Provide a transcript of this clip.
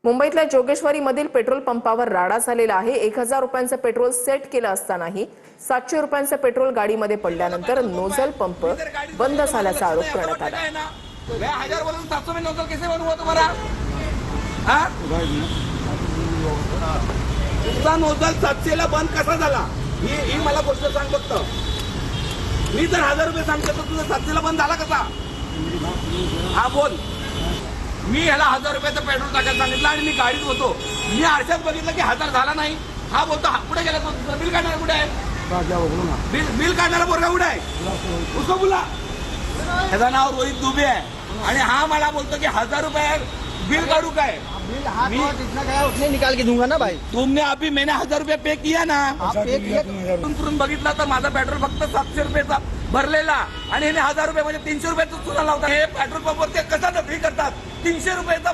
मुंबईतल्या जोगेश्वरीमधील पेट्रोल पंपावर राडा झालेला आहे। 1000 रुपयांचं पेट्रोल सेट केलं असतानाही 700 रुपयांचं पेट्रोल गाडीमध्ये पडल्यानंतर नोझल पंप बंद झाल्याचा आरोप करण्यात आला। 1000 वरून 700 में नोजल कैसे बंद हुआ तुम्हारा? तुमचा नोजल 700 ला बंद कसा झाला ही मला गोष्ट सांग फक्त। मी जर 1000 रुपये सांगतो तर तुझा 700 ला बंद झाला कसा? हा बोल। मी ह्याला 1000 रुपयाचं पेट्रोल टाकायला सांगितलं आणि मी गाडीत होतो। मी आरशात बघितलं की 1000 झाला नाही। हा बोलतो कुठे गेला तो? बिल काढणारा कुठे आहे? बिल काढणारा पोरगा कुठे आहे? उसको बोला। त्याचं नाव रोहित दुबे आहे आणि हा मला बोलतो की 1000 रुपये बिल काढू काय? जितना गया उतने निकाल के दूंगा ना भाई। तुमने अभी मैंने 1000 रुपये पे किया ना। पे किया तुरून बघितला तर माझा पेट्रोल फक्त 700 रुपयाचा भरलेला आणि हे 1000 रुपये म्हणजे 300 रुपयाचं सुद्धा लावतात। हे पेट्रोल पंपवर ते कसं करतात? 300 रुपयाचा